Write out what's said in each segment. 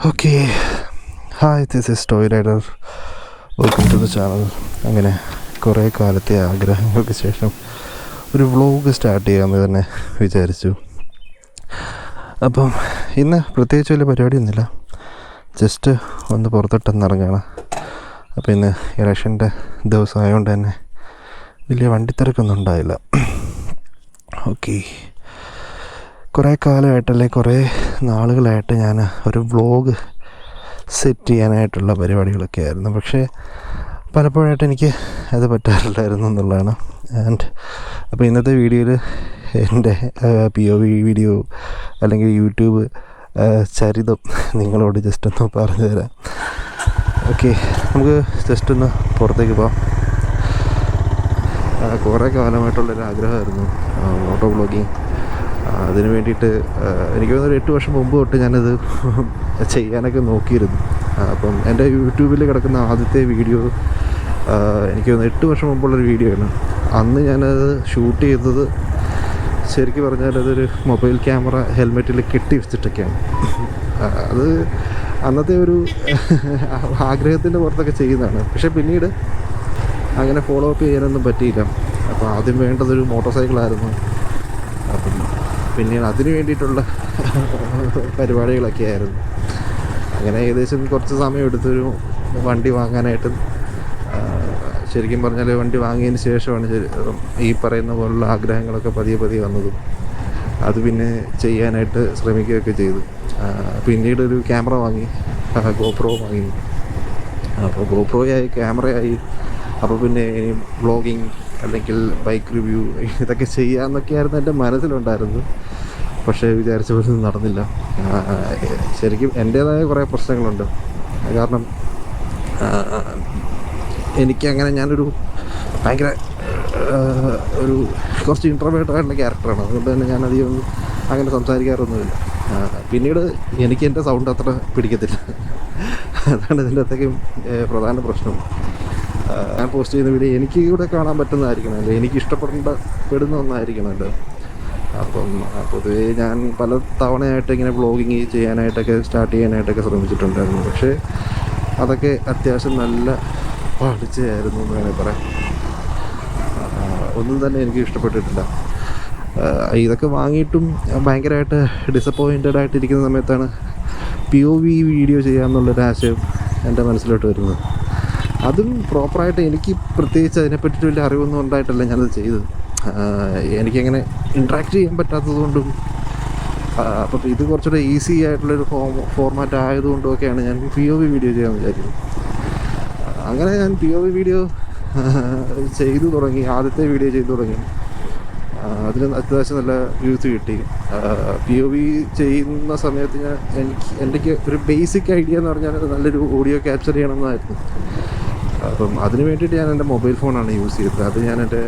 Okay, hi, this is toy rider. Welcome to the channel. അങ്ങനെ കുറേ കാലത്തെ ആഗ്രഹങ്ങൾക്ക് ശേഷം ഒരു വ്ളോഗ് സ്റ്റാർട്ട് ചെയ്യാമെന്ന് തന്നെ വിചാരിച്ചു. അപ്പം ഇന്ന് പ്രത്യേകിച്ച് വലിയ പരിപാടിയൊന്നുമില്ല, ജസ്റ്റ് ഒന്ന് പുറത്തോട്ടൊന്നിറങ്ങുകയാണ്. അപ്പോൾ ഇന്ന് ഇലക്ഷൻ്റെ ദിവസമായതുകൊണ്ട് തന്നെ വലിയ വണ്ടിത്തിരക്കൊന്നും ഉണ്ടായില്ല. ഓക്കെ, കുറേ കാലമായിട്ടല്ലേ, കുറേ നാളുകളായിട്ട് ഞാൻ ഒരു വ്ളോഗ് സെറ്റ് ചെയ്യാനായിട്ടുള്ള പരിപാടികളൊക്കെ ആയിരുന്നു. പക്ഷേ പലപ്പോഴായിട്ട് എനിക്ക് അത് പറ്റാറില്ലായിരുന്നു എന്നുള്ളതാണ്. അപ്പോൾ ഇന്നത്തെ വീഡിയോയിൽ എൻ്റെ POV വീഡിയോ അല്ലെങ്കിൽ യൂട്യൂബ് ചരിതം നിങ്ങളോട് ജസ്റ്റ് ഒന്ന് പറഞ്ഞു തരാം. ഓക്കെ, നമുക്ക് ജസ്റ്റ് ഒന്ന് പുറത്തേക്ക് പോകാം. കുറേ കാലമായിട്ടുള്ളൊരു ആഗ്രഹമായിരുന്നു മോട്ടോ വ്ളോഗിങ്. അതിന് വേണ്ടിയിട്ട് എനിക്ക് തോന്നുന്നു 8 വർഷം മുമ്പ് തൊട്ട് ഞാനത് ചെയ്യാനൊക്കെ നോക്കിയിരുന്നു. അപ്പം എൻ്റെ യൂട്യൂബിൽ കിടക്കുന്ന ആദ്യത്തെ വീഡിയോ എനിക്ക് തോന്നുന്നു 8 വർഷം മുമ്പുള്ളൊരു വീഡിയോ ആണ്. അന്ന് ഞാനത് ഷൂട്ട് ചെയ്തത് ശരിക്കും പറഞ്ഞാൽ അതൊരു മൊബൈൽ ക്യാമറ ഹെൽമെറ്റിൽ കെട്ടി വെച്ചിട്ടൊക്കെയാണ്. അത് അന്നത്തെ ഒരു ആഗ്രഹത്തിൻ്റെ പുറത്തൊക്കെ ചെയ്യുന്നതാണ്. പക്ഷേ പിന്നീട് അങ്ങനെ ഫോളോ അപ്പ് ചെയ്യാനൊന്നും പറ്റിയില്ല. അപ്പോൾ ആദ്യം വേണ്ടതൊരു മോട്ടോർ സൈക്കിളായിരുന്നു. അപ്പം പിന്നീട് അതിന് വേണ്ടിയിട്ടുള്ള പരിപാടികളൊക്കെ ആയിരുന്നു. അങ്ങനെ ഏകദേശം കുറച്ച് സമയം എടുത്തൊരു വണ്ടി വാങ്ങാനായിട്ട്. ശരിക്കും പറഞ്ഞാൽ വണ്ടി വാങ്ങിയതിന് ശേഷമാണ് ഈ പറയുന്ന പോലുള്ള ആഗ്രഹങ്ങളൊക്കെ പതിയെ വന്നതും അത് പിന്നെ ചെയ്യാനായിട്ട് ശ്രമിക്കുകയൊക്കെ ചെയ്തു. പിന്നീട് ഒരു ക്യാമറ വാങ്ങി, GoPro വാങ്ങി. അപ്പോൾ GoProയായി, ക്യാമറയായി. അപ്പോൾ പിന്നെ വ്ളോഗിങ് അല്ലെങ്കിൽ ബൈക്ക് റിവ്യൂ ഇതൊക്കെ ചെയ്യാമെന്നൊക്കെയായിരുന്നു എൻ്റെ മനസ്സിലുണ്ടായിരുന്നത്. പക്ഷേ വിചാരിച്ച പോലെ നടന്നില്ല. ശരിക്കും എൻ്റേതായ കുറേ പ്രശ്നങ്ങളുണ്ട്. കാരണം എനിക്കങ്ങനെ ഞാനൊരു ഭയങ്കര ഒരു കുറച്ച് ഇൻട്രോവേർട്ടായിട്ടുള്ള ക്യാരക്ടറാണ്. അതുകൊണ്ട് തന്നെ ഞാനധികം അങ്ങനെ സംസാരിക്കാറൊന്നുമില്ല. പിന്നീട് എനിക്ക് എൻ്റെ സൗണ്ട് അത്ര പിടിക്കത്തില്ല. അതാണ് ഇതിൻ്റെ അകത്തേക്കും പ്രധാന പ്രശ്നം. ഞാൻ പോസ്റ്റ് ചെയ്യുന്ന വീഡിയോ എനിക്ക് കൂടെ കാണാൻ പറ്റുന്നതായിരിക്കണമല്ലോ, എനിക്ക് ഇഷ്ടപ്പെടുന്ന ഒന്നായിരിക്കണമല്ലോ. അപ്പം പൊതുവേ ഞാൻ പല തവണയായിട്ട് ഇങ്ങനെ വ്ളോഗിങ് ചെയ്യാനായിട്ടൊക്കെ സ്റ്റാർട്ട് ചെയ്യാനായിട്ടൊക്കെ ശ്രമിച്ചിട്ടുണ്ടായിരുന്നു. പക്ഷേ അതൊക്കെ അത്യാവശ്യം നല്ല പഠിച്ചായിരുന്നു എന്ന് വേണമെങ്കിൽ പറയാം. ഒന്നും തന്നെ എനിക്ക് ഇഷ്ടപ്പെട്ടിട്ടില്ല. ഇതൊക്കെ വാങ്ങിയിട്ടും ഭയങ്കരമായിട്ട് ഡിസപ്പോയിൻറ്റഡ് ആയിട്ടിരിക്കുന്ന സമയത്താണ് POV വീഡിയോ ചെയ്യാമെന്നുള്ളൊരാശയം എൻ്റെ മനസ്സിലോട്ട് വരുന്നത്. അതും പ്രോപ്പറായിട്ട് എനിക്ക് പ്രത്യേകിച്ച് അതിനെപ്പറ്റിയിട്ട് വലിയ അറിവൊന്നും ഉണ്ടായിട്ടല്ല ഞാനത് ചെയ്തത്. എനിക്കങ്ങനെ ഇൻട്രാക്ട് ചെയ്യാൻ പറ്റാത്തത് കൊണ്ടും അപ്പം ഇത് കുറച്ചുകൂടെ ഈസി ആയിട്ടുള്ളൊരു ഫോർമാറ്റ് ആയതുകൊണ്ടുമൊക്കെയാണ് ഞാൻ POV വീഡിയോ ചെയ്യാമെന്ന് വിചാരിക്കുന്നത്. അങ്ങനെ ഞാൻ POV വീഡിയോ ചെയ്തു തുടങ്ങി. ആദ്യത്തെ വീഡിയോ ചെയ്തു തുടങ്ങി. അതിന് അത്യാവശ്യം നല്ല വ്യൂസ് കിട്ടി. POV ചെയ്യുന്ന സമയത്ത് എനിക്ക് ഒരു ബേസിക് ഐഡിയ എന്ന് പറഞ്ഞാൽ നല്ലൊരു ഓഡിയോ ക്യാപ്ചർ ചെയ്യണമെന്നായിരുന്നു. അപ്പം അതിന് വേണ്ടിയിട്ട് ഞാൻ എൻ്റെ മൊബൈൽ ഫോണാണ് യൂസ് ചെയ്തത്. അത് ഞാൻ എൻ്റെ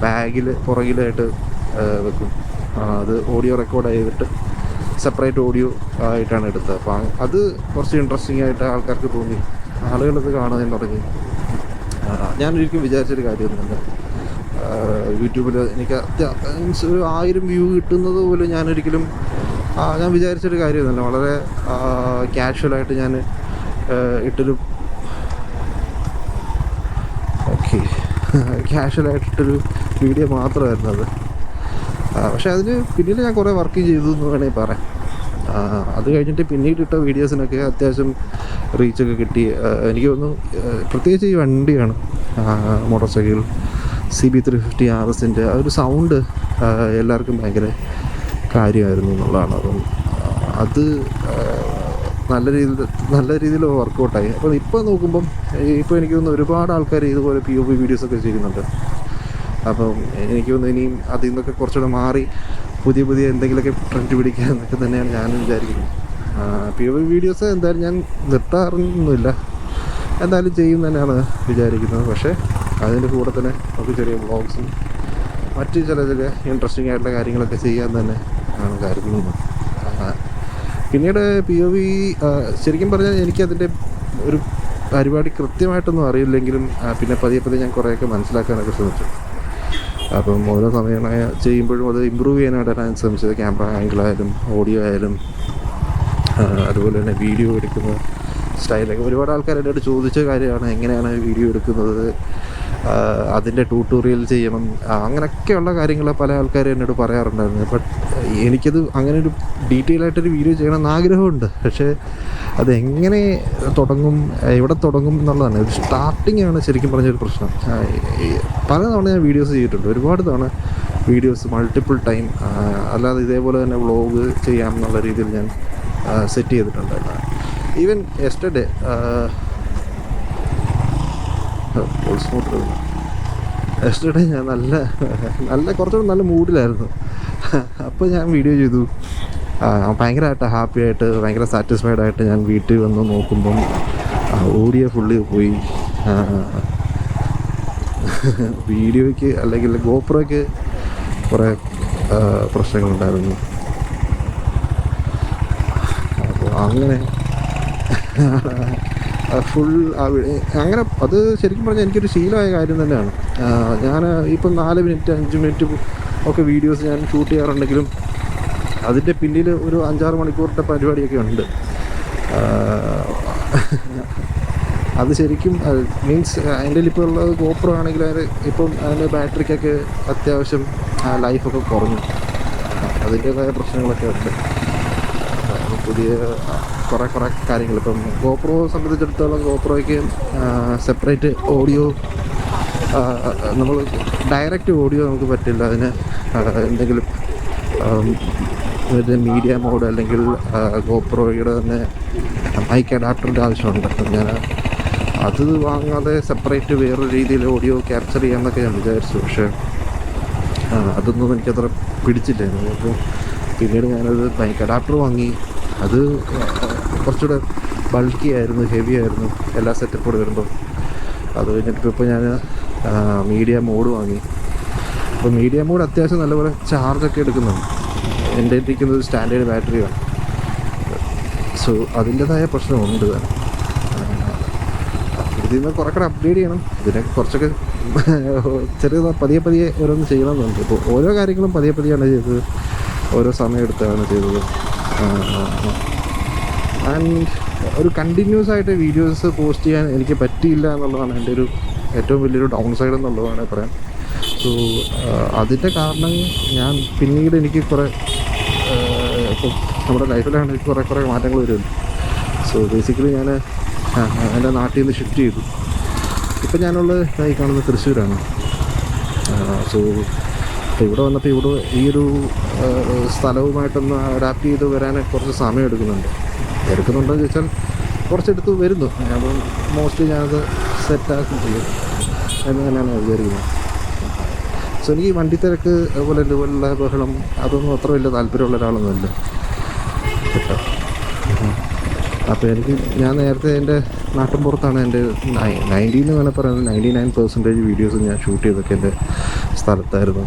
ബാഗിൽ പുറകിലായിട്ട് വെക്കും. അത് ഓഡിയോ റെക്കോർഡ് ചെയ്തിട്ട് സെപ്പറേറ്റ് ഓഡിയോ ആയിട്ടാണ് എടുത്തത്. അപ്പം അത് കുറച്ച് ഇൻട്രസ്റ്റിംഗ് ആയിട്ട് ആൾക്കാർക്ക് തോന്നി. ആളുകളത് കാണാൻ തുടങ്ങി. ഞാനൊരിക്കലും വിചാരിച്ചൊരു കാര്യമൊന്നുമില്ല. യൂട്യൂബിൽ എനിക്ക് ഒരു 1000 വ്യൂ കിട്ടുന്നത് പോലും ഞാനൊരിക്കലും ഞാൻ വിചാരിച്ചൊരു കാര്യമൊന്നുമില്ല. വളരെ കാഷ്വലായിട്ട് ഞാൻ ഇട്ടൊരു ക്യാഷ്വലായിട്ടിട്ടൊരു വീഡിയോ മാത്രമായിരുന്നു അത്. പക്ഷേ അതിന് പിന്നീട് ഞാൻ കുറേ വർക്ക് ചെയ്തു എന്ന് വേണമെങ്കിൽ പറയാം. അത് കഴിഞ്ഞിട്ട് പിന്നീട് ഇട്ട വീഡിയോസിനൊക്കെ അത്യാവശ്യം റീച്ചൊക്കെ കിട്ടി. എനിക്ക് തോന്നുന്നു പ്രത്യേകിച്ച് ഈ വണ്ടിയാണ്, മോട്ടോർ സൈക്കിൾ CB350 RSൻ്റെ ആ ഒരു സൗണ്ട് എല്ലാവർക്കും ഭയങ്കര കാര്യമായിരുന്നു എന്നുള്ളതാണ്. അപ്പം അത് നല്ല രീതിയിൽ വർക്കൗട്ടായി. അപ്പോൾ ഇപ്പോൾ നോക്കുമ്പം ഇപ്പോൾ എനിക്ക് തോന്നുന്നു ഒരുപാട് ആൾക്കാർ ഇതുപോലെ POV വീഡിയോസൊക്കെ ചെയ്യുന്നുണ്ട്. അപ്പം എനിക്ക് തോന്നുന്നു ഇനിയും അതിൽ നിന്നൊക്കെ കുറച്ചുകൂടെ മാറി പുതിയ എന്തെങ്കിലുമൊക്കെ ട്രെൻഡ് പിടിക്കുക എന്നൊക്കെ തന്നെയാണ് ഞാനും വിചാരിക്കുന്നത്. POV വീഡിയോസ് എന്തായാലും ഞാൻ നിർത്താറൊന്നുമില്ല, എന്തായാലും ചെയ്യും തന്നെയാണ് വിചാരിക്കുന്നത്. പക്ഷേ അതിൻ്റെ കൂടെ തന്നെ നമുക്ക് ചെറിയ വ്ളോഗ്സും മറ്റ് ചില ഇൻട്രസ്റ്റിംഗ് ആയിട്ടുള്ള കാര്യങ്ങളൊക്കെ ചെയ്യാൻ തന്നെ ആണ് കരുതുന്നത്. പിന്നീട് POV ശരിക്കും പറഞ്ഞാൽ എനിക്കതിൻ്റെ ഒരു പരിപാടി കൃത്യമായിട്ടൊന്നും അറിയില്ലെങ്കിലും പിന്നെ പതിയെ ഞാൻ കുറേയൊക്കെ മനസ്സിലാക്കാനൊക്കെ ശ്രമിച്ചു. അപ്പം ഓരോ സമയം ചെയ്യുമ്പോഴും അത് ഇമ്പ്രൂവ് ചെയ്യാനായിട്ടാണ് ഞാൻ ശ്രമിച്ചത്. ക്യാമറ ആംഗിളായാലും ഓഡിയോ ആയാലും അതുപോലെ തന്നെ വീഡിയോ എടുക്കുന്ന സ്റ്റൈലൊക്കെ ഒരുപാട് ആൾക്കാർ എൻ്റെ അടുത്ത് ചോദിച്ച കാര്യമാണ്, എങ്ങനെയാണ് വീഡിയോ എടുക്കുന്നത്, അതിൻ്റെ ട്യൂട്ടോറിയൽ ചെയ്യണം, അങ്ങനെയൊക്കെയുള്ള കാര്യങ്ങൾ പല ആൾക്കാരും എന്നോട് പറയാറുണ്ടായിരുന്നു. ബട്ട് എനിക്കത് അങ്ങനെ ഒരു ഡീറ്റെയിൽ ആയിട്ടൊരു വീഡിയോ ചെയ്യണമെന്ന് ആഗ്രഹമുണ്ട്. പക്ഷേ അതെങ്ങനെ തുടങ്ങും, എവിടെ തുടങ്ങും എന്നുള്ളതാണ് ഒരു സ്റ്റാർട്ടിങ് ആണ് ശരിക്കും പറഞ്ഞൊരു പ്രശ്നം. പല തവണ ഞാൻ വീഡിയോസ് ചെയ്തിട്ടുണ്ട്, ഒരുപാട് തവണ വീഡിയോസ് മൾട്ടിപ്പിൾ ടൈം, അല്ലാതെ ഇതേപോലെ തന്നെ വ്ളോഗ് ചെയ്യാം എന്നുള്ള രീതിയിൽ ഞാൻ സെറ്റ് ചെയ്തിട്ടുണ്ട്. ഈവൻ യെസ്റ്റർഡേ ഞാൻ നല്ല കുറച്ചുകൂടെ നല്ല മൂഡിലായിരുന്നു. അപ്പോൾ ഞാൻ വീഡിയോ ചെയ്തു. ഭയങ്കരമായിട്ട് ഹാപ്പി ആയിട്ട് ഭയങ്കര സാറ്റിസ്ഫൈഡ് ആയിട്ട് ഞാൻ വീട്ടിൽ വന്ന് നോക്കുമ്പം ഓഡിയോ ഫുള്ളി പോയി. വീഡിയോയ്ക്ക് അല്ലെങ്കിൽ ഗോപ്രോയ്ക്ക് കുറേ പ്രശ്നങ്ങളുണ്ടായിരുന്നു. അപ്പോൾ അങ്ങനെ ഫുൾ അങ്ങനെ അത് ശരിക്കും പറഞ്ഞാൽ എനിക്കൊരു ശീലമായ കാര്യം തന്നെയാണ്. ഞാൻ ഇപ്പം 4 മിനിറ്റ് 5 മിനിറ്റ് ഒക്കെ വീഡിയോസ് ഞാൻ ഷൂട്ട് ചെയ്യാറുണ്ടെങ്കിലും അതിൻ്റെ പിന്നിൽ ഒരു 5-6 മണിക്കൂറിൻ്റെ പരിപാടിയൊക്കെ ഉണ്ട്. അത് ശരിക്കും മീൻസ് എൻ്റെ ഇപ്പോൾ ഉള്ളത് ഗോപ്രോ ആണെങ്കിൽ ഇപ്പം അതിൻ്റെ ബാറ്ററിക്കൊക്കെ അത്യാവശ്യം ലൈഫൊക്കെ കുറഞ്ഞു. അതിൻ്റേതായ പ്രശ്നങ്ങളൊക്കെ ഉണ്ട്. പുതിയ കുറേ കാര്യങ്ങൾ ഇപ്പം ഗോപ്രോ സംബന്ധിച്ചിടത്തോളം ഗോപ്രോയ്ക്ക് സെപ്പറേറ്റ് ഓഡിയോ, നമ്മൾ ഡയറക്റ്റ് ഓഡിയോ നമുക്ക് പറ്റില്ല. അതിന് എന്തെങ്കിലും മീഡിയ മോഡ് അല്ലെങ്കിൽ ഗോപ്രോയുടെ തന്നെ മൈക്ക് അഡാപ്റ്ററിൻ്റെ ആവശ്യമുണ്ട്. അപ്പം ഞാൻ അത് വാങ്ങാതെ സെപ്പറേറ്റ് വേറൊരു രീതിയിൽ ഓഡിയോ ക്യാപ്ചർ ചെയ്യാമെന്നൊക്കെ ഞാൻ വിചാരിച്ചു. പക്ഷേ അതൊന്നും എനിക്കത്ര പിടിച്ചില്ലായിരുന്നു. അപ്പോൾ പിന്നീട് ഞാനത് മൈക്ക് അഡാപ്റ്റർ വാങ്ങി. അത് കുറച്ചുകൂടെ ബൾക്കി ആയിരുന്നു, ഹെവി ആയിരുന്നു എല്ലാ സെറ്റപ്പോട് വരുമ്പോൾ. അത് കഴിഞ്ഞിട്ട് ഇപ്പോൾ ഞാൻ മീഡിയ മോഡ് വാങ്ങി. അപ്പോൾ മീഡിയ മോഡ് അത്യാവശ്യം നല്ലപോലെ ചാർജൊക്കെ എടുക്കുന്നുണ്ട്. എൻ്റെ ഇരിക്കുന്നത് സ്റ്റാൻഡേർഡ് ബാറ്ററിയാണ്. സോ അതിൻ്റേതായ പ്രശ്നമുണ്ട്. ഇതിൽ നിന്ന് കുറേ കൂടെ അപ്ഗ്രേഡ് ചെയ്യണം. ഇതിനെ കുറച്ചൊക്കെ ചെറിയ പതിയെ ഓരോന്ന് ചെയ്യണമെന്നുണ്ട്. ഇപ്പോൾ ഓരോ കാര്യങ്ങളും പതിയെയാണ് ചെയ്തത്, ഓരോ സമയം എടുത്താണ് ചെയ്തത്. ആൻഡ് ഒരു കണ്ടിന്യൂസ് ആയിട്ട് വീഡിയോസ് പോസ്റ്റ് ചെയ്യാൻ എനിക്ക് പറ്റിയില്ല എന്നുള്ളതാണ് എൻ്റെ ഒരു ഏറ്റവും വലിയൊരു ഡൗൺ സൈഡ് എന്നുള്ളതാണ് പറയാം. സോ അതിൻ്റെ കാരണം ഞാൻ പിന്നീട് എനിക്ക് കുറേ ഇപ്പം നമ്മുടെ ലൈഫിലാണ് കുറേ മാറ്റങ്ങൾ വരുമല്ലോ. സോ ബേസിക്കലി ഞാൻ എൻ്റെ നാട്ടിൽ നിന്ന് ഷിഫ്റ്റ് ചെയ്തു. ഇപ്പം ഞാനുള്ളത് ഈ കാണുന്നത് തൃശ്ശൂരാണ്. സോ ഇവിടെ വന്നപ്പോൾ ഇവിടെ ഈ ഒരു സ്ഥലവുമായിട്ടൊന്ന് അഡാപ്റ്റ് ചെയ്ത് വരാൻ കുറച്ച് സമയം എടുക്കുന്നുണ്ടോ എന്ന് ചോദിച്ചാൽ കുറച്ചെടുത്ത് വരുന്നു. അപ്പം മോസ്റ്റ്ലി ഞാനത് സെറ്റാക്കും ചെയ്യും എന്ന് തന്നെയാണ് വിചാരിക്കുന്നത്. സോ എനിക്ക് ഈ വണ്ടി തിരക്ക് അതുപോലെ ഇതുപോലുള്ള ബഹളം അതൊന്നും അത്ര വലിയ താല്പര്യമുള്ള ഒരാളൊന്നുമല്ല കേട്ടോ. അപ്പോൾ ഞാൻ നേരത്തെ എൻ്റെ നാട്ടിൻപുറത്താണ് എൻ്റെ 90 എന്ന് വേണേൽ പറയുന്നത് 99% വീഡിയോസ് ഞാൻ ഷൂട്ട് ചെയ്തൊക്കെ എൻ്റെ സ്ഥലത്തായിരുന്നു.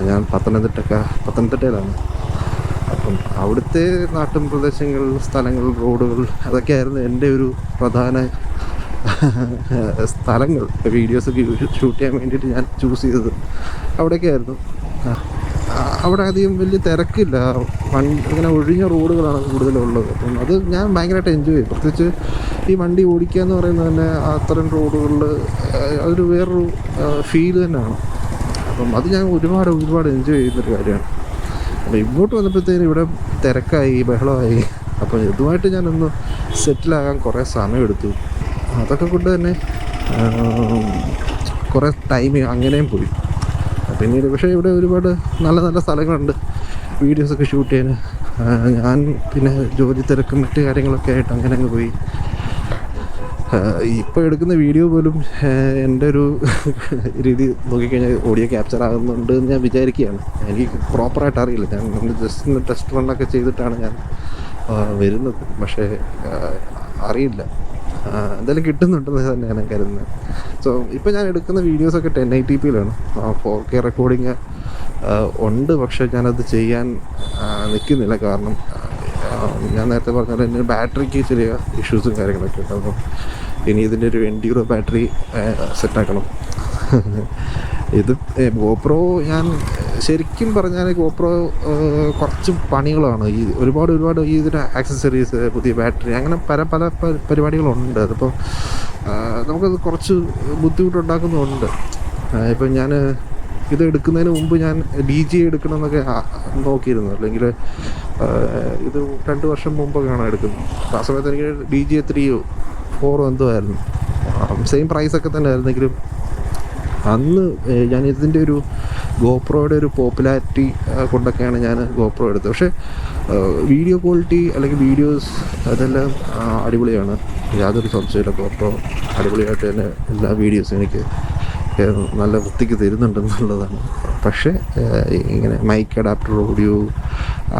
ഞാൻ പത്തനംതിട്ടയിലാണ്. അപ്പം അവിടുത്തെ നാട്ടിൻ പ്രദേശങ്ങൾ, സ്ഥലങ്ങൾ, റോഡുകൾ അതൊക്കെയായിരുന്നു എൻ്റെ ഒരു പ്രധാന സ്ഥലങ്ങൾ. വീഡിയോസൊക്കെ ഷൂട്ട് ചെയ്യാൻ വേണ്ടിയിട്ട് ഞാൻ ചൂസ് ചെയ്തത് അവിടെയൊക്കെയായിരുന്നു. അവിടെ അധികം വലിയ തിരക്കില്ല, ഇങ്ങനെ ഒഴിഞ്ഞ റോഡുകളാണ് കൂടുതലുള്ളത്. അപ്പം അത് ഞാൻ ഭയങ്കരമായിട്ട് എൻജോയ് ചെയ്യും. പ്രത്യേകിച്ച് ഈ വണ്ടി ഓടിക്കുക എന്ന് പറയുന്നത് തന്നെ അത്തരം റോഡുകളിൽ അതൊരു വേറൊരു ഫീൽ തന്നെയാണ്. അപ്പം അത് ഞാൻ ഒരുപാട് എൻജോയ് ചെയ്യുന്നൊരു കാര്യമാണ്. അപ്പോൾ ഇങ്ങോട്ട് വന്നപ്പോഴത്തേനും ഇവിടെ തിരക്കായി, ബഹളമായി. അപ്പോൾ ഇതുമായിട്ട് ഞാനൊന്ന് സെറ്റിലാകാൻ കുറേ സമയമെടുത്തു. അതൊക്കെ കൊണ്ട് തന്നെ കുറേ ടൈം അങ്ങനെയും പോയി. പിന്നീട് പക്ഷേ ഇവിടെ ഒരുപാട് നല്ല സ്ഥലങ്ങളുണ്ട് വീഡിയോസൊക്കെ ഷൂട്ട് ചെയ്യാൻ. ഞാൻ പിന്നെ ജോലി തിരക്കും മറ്റു കാര്യങ്ങളൊക്കെ ആയിട്ട് അങ്ങനെ അങ്ങ് പോയി. ഇപ്പോൾ എടുക്കുന്ന വീഡിയോ പോലും എൻ്റെ ഒരു രീതി നോക്കിക്കഴിഞ്ഞാൽ ഓഡിയോ ക്യാപ്ചർ ആകുന്നുണ്ട് എന്ന് ഞാൻ വിചാരിക്കുകയാണ്. എനിക്ക് പ്രോപ്പറായിട്ട് അറിയില്ല. നമ്മൾ ജസ്റ്റ് ടെസ്റ്റ് റണ്ണൊക്കെ ചെയ്തിട്ടാണ് ഞാൻ വരുന്നത്. പക്ഷേ അറിയില്ല, എന്തായാലും കിട്ടുന്നുണ്ടെന്ന് തന്നെയാണ് കരുതുന്നത്. സോ ഇപ്പോൾ ഞാൻ എടുക്കുന്ന വീഡിയോസൊക്കെ 1080pയിലാണ്. 4K റെക്കോർഡിങ് ഉണ്ട്, പക്ഷേ ഞാനത് ചെയ്യാൻ നിൽക്കുന്നില്ല. കാരണം ഞാൻ നേരത്തെ പറഞ്ഞാൽ എൻ്റെ ബാറ്ററിക്ക് ചെറിയ ഇഷ്യൂസും കാര്യങ്ങളൊക്കെ ഉണ്ട്. അപ്പം ഇനി ഇതിൻ്റെ ഒരു എൻഡ്യൂറോ ബാറ്ററി സെറ്റാക്കണം. ഇത് ഗോപ്രോ ഞാൻ ശരിക്കും പറഞ്ഞാൽ GoPro കുറച്ച് പണികളാണ്. ഈ ഒരുപാട് ഈ ഇതിൻ്റെ ആക്സസറീസ്, പുതിയ ബാറ്ററി, അങ്ങനെ പല പരിപാടികളുണ്ട്. അതിപ്പോൾ നമുക്കത് കുറച്ച് ബുദ്ധിമുട്ടുണ്ടാക്കുന്നുണ്ട്. ഇപ്പം ഞാൻ ഇത് എടുക്കുന്നതിന് മുമ്പ് ഞാൻ DJI എടുക്കണമെന്നൊക്കെ നോക്കിയിരുന്നു. അല്ലെങ്കിൽ ഇത് 2 വർഷം മുമ്പൊക്കെയാണ് എടുക്കുന്നത്. അപ്പോൾ ആ സമയത്ത് എനിക്ക് DJI 3 4 എന്തോ ആയിരുന്നു. സെയിം പ്രൈസൊക്കെ തന്നെ ആയിരുന്നെങ്കിലും അന്ന് ഞാൻ ഇതിൻ്റെ ഒരു GoProയുടെ ഒരു പോപ്പുലാരിറ്റി കൊണ്ടൊക്കെയാണ് ഞാൻ GoPro എടുത്തത്. പക്ഷേ വീഡിയോ ക്വാളിറ്റി അല്ലെങ്കിൽ വീഡിയോസ് അതെല്ലാം അടിപൊളിയാണ്, യാതൊരു സംശയമില്ല. GoPro അടിപൊളിയായിട്ട് തന്നെ എല്ലാ വീഡിയോസും എനിക്ക് നല്ല വൃത്തിക്ക് തരുന്നുണ്ടെന്നുള്ളതാണ്. പക്ഷേ ഇങ്ങനെ മൈക്ക് അഡാപ്റ്റർ, ഓഡിയോ,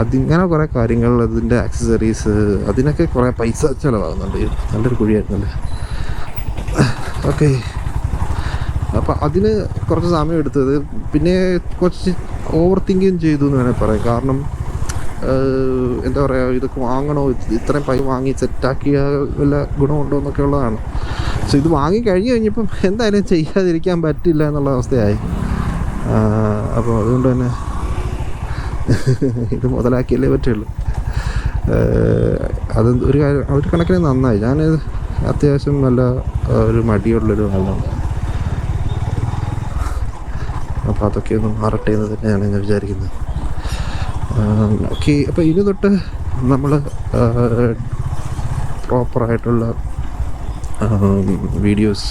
അതിങ്ങനെ കുറേ കാര്യങ്ങൾ, അതിൻ്റെ ആക്സസറീസ്, അതിനൊക്കെ കുറേ പൈസ ചിലവാകുന്നുണ്ട്. നല്ലൊരു കുഴിയായിരുന്നല്ലേ. ഓക്കെ, അപ്പോൾ അതിന് കുറച്ച് സമയം എടുത്തത്. പിന്നെ കുറച്ച് ഓവർ തിങ്കിങ് ചെയ്തു എന്ന് വേണമെങ്കിൽ പറയാം. കാരണം എന്താ പറയുക, ഇതൊക്കെ വാങ്ങണോ, ഇത്രയും പൈസ വാങ്ങി സെറ്റാക്കിയ വല്ല ഗുണമുണ്ടോ എന്നൊക്കെ ഉള്ളതാണ്. സോ ഇത് വാങ്ങി കഴിഞ്ഞപ്പം എന്തായാലും ചെയ്യാതിരിക്കാൻ പറ്റില്ല എന്നുള്ള അവസ്ഥയായി. അപ്പോൾ അതുകൊണ്ട് തന്നെ ഇത് മുതലാക്കിയല്ലേ പറ്റുള്ളൂ. അത് ഒരു കണക്കിന് നന്നായി. ഞാൻ അത്യാവശ്യം നല്ല ഒരു മടിയുള്ളൊരു ആളാണ്. അപ്പോൾ അതൊക്കെ ഒന്ന് മാറട്ടെ എന്ന് തന്നെയാണ് ഞാൻ വിചാരിക്കുന്നത്. ഓക്കെ, അപ്പോൾ ഇനി തൊട്ട് നമ്മൾ പ്രോപ്പറായിട്ടുള്ള വീഡിയോസ്,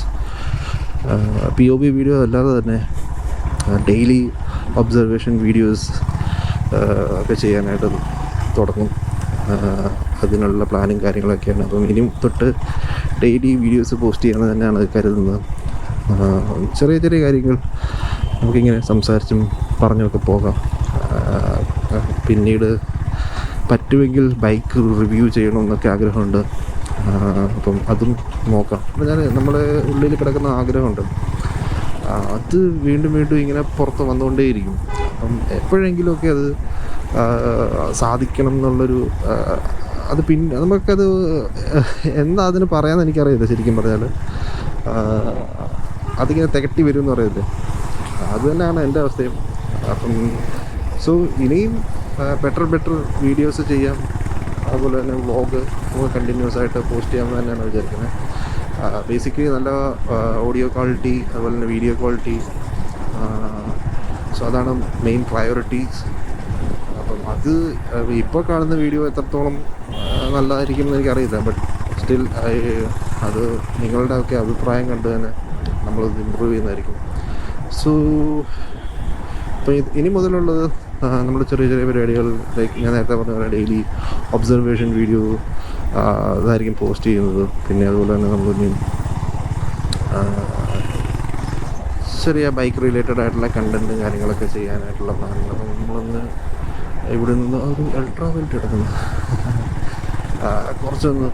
POV വീഡിയോ അല്ലാതെ തന്നെ ഡെയിലി ഒബ്സർവേഷൻ വീഡിയോസ് ഒക്കെ ചെയ്യാനായിട്ട് തുടങ്ങും. അതിനുള്ള പ്ലാനും കാര്യങ്ങളൊക്കെയാണ്. അപ്പം ഇനി തൊട്ട് ഡെയിലി വീഡിയോസ് പോസ്റ്റ് ചെയ്യണമെന്ന് തന്നെയാണ് കരുതുന്നത്. ചെറിയ കാര്യങ്ങൾ നമുക്കിങ്ങനെ സംസാരിച്ചും പറഞ്ഞൊക്കെ പോകാം. പിന്നീട് പറ്റുമെങ്കിൽ ബൈക്ക് റിവ്യൂ ചെയ്യണമെന്നൊക്കെ ആഗ്രഹമുണ്ട്. അപ്പം അതും നോക്കാം. അപ്പം നമ്മളെ ഉള്ളിൽ കിടക്കുന്ന ആഗ്രഹമുണ്ട്, അത് വീണ്ടും ഇങ്ങനെ പുറത്ത് വന്നുകൊണ്ടേയിരിക്കും. അപ്പം എപ്പോഴെങ്കിലുമൊക്കെ അത് സാധിക്കണം എന്നുള്ളൊരു അത് പിന്നെ നമുക്കത് എന്താ അതിന് പറയാമെന്ന് എനിക്കറിയില്ല. ശരിക്കും പറഞ്ഞാൽ അതിങ്ങനെ തികട്ടി വരും എന്ന് പറയില്ലേ, അത് തന്നെയാണ് എൻ്റെ അവസ്ഥയും. അപ്പം ഇനിയും ബെറ്റർ വീഡിയോസ് ചെയ്യാം. അതുപോലെ തന്നെ വ്ളോഗ് കണ്ടിന്യൂസ് ആയിട്ട് പോസ്റ്റ് ചെയ്യാമെന്ന് തന്നെയാണ് വിചാരിക്കുന്നത്. ബേസിക്കലി നല്ല ഓഡിയോ ക്വാളിറ്റി, അതുപോലെ തന്നെ വീഡിയോ ക്വാളിറ്റി, അതാണ് മെയിൻ പ്രയോറിറ്റീസ്. അപ്പം അത് ഇപ്പോൾ കാണുന്ന വീഡിയോ എത്രത്തോളം നല്ലതായിരിക്കും എന്ന് എനിക്കറിയില്ല. ബട്ട് സ്റ്റിൽ അത് നിങ്ങളുടെ ഒക്കെ അഭിപ്രായം കണ്ട് തന്നെ നമ്മളത് ഇമ്പ്രൂവ് ചെയ്യുന്നതായിരിക്കും. അപ്പോൾ ഇനി മുതലുള്ളത് നമ്മൾ ചെറിയ പരിപാടികൾ, ലൈക്ക് ഞാൻ നേരത്തെ പറഞ്ഞ പോലെ ഡെയിലി ഒബ്സർവേഷൻ വീഡിയോ അതായിരിക്കും പോസ്റ്റ് ചെയ്യുന്നത്. പിന്നെ അതുപോലെ തന്നെ നമ്മളിനി ചെറിയ ബൈക്ക് റിലേറ്റഡ് ആയിട്ടുള്ള കണ്ടൻറ്റും കാര്യങ്ങളൊക്കെ ചെയ്യാനായിട്ടുള്ള പ്ലാനുകൾ. നമ്മളൊന്ന് ഇവിടെ നിന്ന് ഒരു അൾട്രാ വൈറ്റ് എടുക്കുന്നു, കുറച്ചൊന്ന്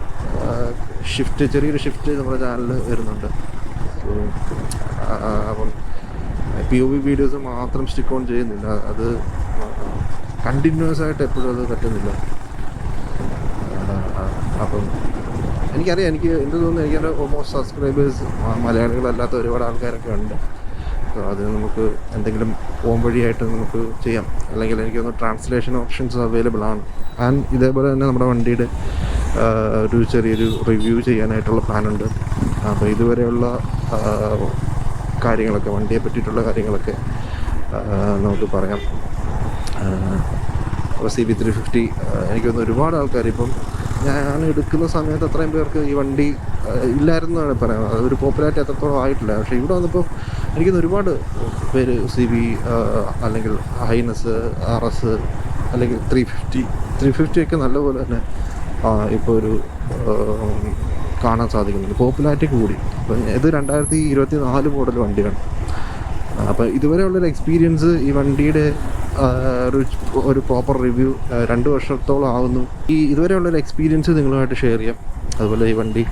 ചെറിയൊരു ഷിഫ്റ്റ് നമ്മുടെ ചാനലിൽ വരുന്നുണ്ട്. അപ്പം POV വീഡിയോസ് മാത്രം സ്റ്റിക്ക് ഓൺ ചെയ്യുന്നില്ല, അത് കണ്ടിന്യൂസ് ആയിട്ട് എപ്പോഴും അത് പറ്റുന്നില്ല. അപ്പം എനിക്കറിയാം, എനിക്ക് എന്ത് തോന്നുന്നു, എനിക്കെൻ്റെ ഓൾമോസ്റ്റ് സബ്സ്ക്രൈബേഴ്സ് മലയാളികളല്ലാത്ത ഒരുപാട് ആൾക്കാരൊക്കെ ഉണ്ട്. സോ അത് നമുക്ക് എന്തെങ്കിലും ഫോം വഴിയായിട്ട് നമുക്ക് ചെയ്യാം. അല്ലെങ്കിൽ എനിക്കൊന്ന് ട്രാൻസ്ലേഷൻ ഓപ്ഷൻസ് അവൈലബിൾ ആണ്. ആൻഡ് ഇതേപോലെ തന്നെ നമ്മുടെ വണ്ടിയുടെ ഒരു ചെറിയൊരു റിവ്യൂ ചെയ്യാനായിട്ടുള്ള പ്ലാനുണ്ട്. അപ്പോൾ ഇതുവരെയുള്ള കാര്യങ്ങളൊക്കെ, വണ്ടിയെ പറ്റിയിട്ടുള്ള കാര്യങ്ങളൊക്കെ നമുക്ക് പറയാം. അപ്പോൾ CB 350 എനിക്കൊന്ന് ഒരുപാട് ആൾക്കാർ, ഇപ്പം ഞാൻ എടുക്കുന്ന സമയത്ത് അത്രയും പേർക്ക് ഈ വണ്ടി ഇല്ലായിരുന്നു എന്നാണ് പറയാം. അതൊരു പോപ്പുലാരിറ്റി അത്രത്തോളം ആയിട്ടില്ല. പക്ഷേ ഇവിടെ വന്നപ്പോൾ എനിക്കൊന്ന് ഒരുപാട് പേര് CB അല്ലെങ്കിൽ ഹൈനസ്, RS അല്ലെങ്കിൽ 350 ഒക്കെ നല്ലപോലെ തന്നെ ഇപ്പോൾ ഒരു കാണാൻ സാധിക്കുന്നുണ്ട്. പോപ്പുലാരിറ്റി കൂടി. അപ്പം ഇത് 2024 മോഡൽ വണ്ടിയാണ്. അപ്പോൾ ഇതുവരെയുള്ളൊരു എക്സ്പീരിയൻസ്, ഈ വണ്ടിയുടെ ഒരു പ്രോപ്പർ റിവ്യൂ 2 വർഷത്തോളം ആകുന്നു. ഇതുവരെയുള്ളൊരു എക്സ്പീരിയൻസ് നിങ്ങളുമായിട്ട് ഷെയർ ചെയ്യാം. അതുപോലെ ഈ വണ്ടി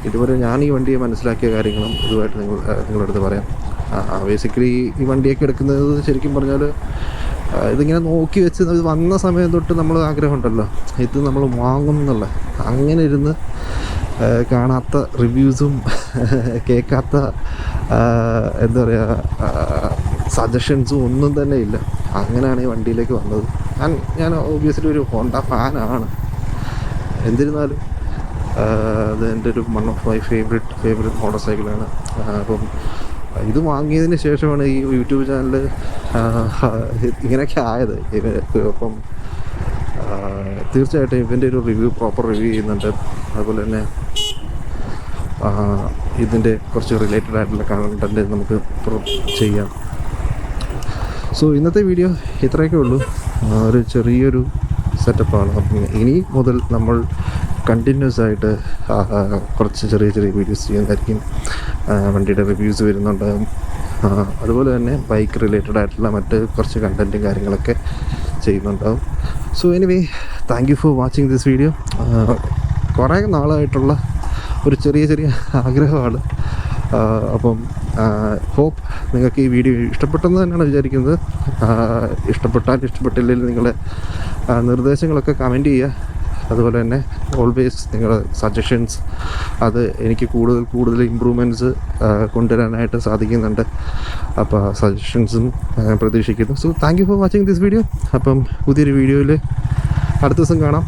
ഇതുവരെ ഞാൻ ഈ വണ്ടിയെ മനസ്സിലാക്കിയ കാര്യങ്ങളും ഇതുമായിട്ട് നിങ്ങളുടെ അടുത്ത് പറയാം. ബേസിക്കലി ഈ വണ്ടിയൊക്കെ എടുക്കുന്നത് ശരിക്കും പറഞ്ഞാൽ ഇതിങ്ങനെ നോക്കി വെച്ച് ഇത് വന്ന സമയം തൊട്ട് നമ്മൾ ആഗ്രഹമുണ്ടല്ലോ, ഇത് നമ്മൾ വാങ്ങും എന്നുള്ള. അങ്ങനെ ഇരുന്ന് കാണാത്ത റിവ്യൂസും കേൾക്കാത്ത എന്താ പറയുക സജഷൻസും ഒന്നും തന്നെ ഇല്ല. അങ്ങനെയാണ് ഈ വണ്ടിയിലേക്ക് വന്നത്. ഞാൻ ഓബിയസ്ലി ഒരു ഹോണ്ട ഫാനാണ്. എന്നിരുന്നാലും അത് എൻ്റെ ഒരു one of my favourite motor സൈക്കിളാണ്. അപ്പം ഇത് വാങ്ങിയതിന് ശേഷമാണ് ഈ യൂട്യൂബ് ചാനൽ ഇങ്ങനെയൊക്കെ ആയത്. അപ്പം തീർച്ചയായിട്ടും ഇവൻ്റെ ഒരു പ്രോപ്പർ റിവ്യൂ ചെയ്യുന്നുണ്ട്. അതുപോലെ തന്നെ ഇതിൻ്റെ കുറച്ച് റിലേറ്റഡ് ആയിട്ടുള്ള കണ്ടൻറ്റ് നമുക്ക് ചെയ്യാം. സോ ഇന്നത്തെ വീഡിയോ ഇത്രയൊക്കെ ഉള്ളൂ. ഒരു ചെറിയൊരു സെറ്റപ്പാണ്. അപ്പം ഇനി മുതൽ നമ്മൾ കണ്ടിന്യൂസ് ആയിട്ട് കുറച്ച് ചെറിയ വീഡിയോസ് ചെയ്യുന്നതായിരിക്കും. വണ്ടിയുടെ റിവ്യൂസ് വരുന്നുണ്ടാകും. അതുപോലെ തന്നെ ബൈക്ക് റിലേറ്റഡ് ആയിട്ടുള്ള മറ്റ് കുറച്ച് കണ്ടൻറ്റും കാര്യങ്ങളൊക്കെ ചെയ്യുന്നുണ്ടാകും. So anyway, thank you for watching this video. കുറേ നാളായിട്ടുള്ള ഒരു ചെറിയ ആഗ്രഹമാണ്. അപ്പം ഹോപ്പ് നിങ്ങൾക്ക് ഈ വീഡിയോ ഇഷ്ടപ്പെട്ടെന്ന് തന്നെയാണ് വിചാരിക്കുന്നത്. ഇഷ്ടപ്പെട്ടില്ലെങ്കിൽ നിങ്ങളുടെ നിർദ്ദേശങ്ങളൊക്കെ കമൻറ്റ് ചെയ്യുക. അതുപോലെ തന്നെ ഓൾവേസ് നിങ്ങളുടെ സജഷൻസ്, അത് എനിക്ക് കൂടുതൽ ഇമ്പ്രൂവ്മെൻറ്റ്സ് കൊണ്ടുവരാനായിട്ട് സാധിക്കുന്നുണ്ട്. അപ്പോൾ സജഷൻസും പ്രതീക്ഷിക്കുന്നു. So thank you for watching this video. അപ്പം പുതിയൊരു വീഡിയോയിൽ അടുത്ത ദിവസം കാണാം.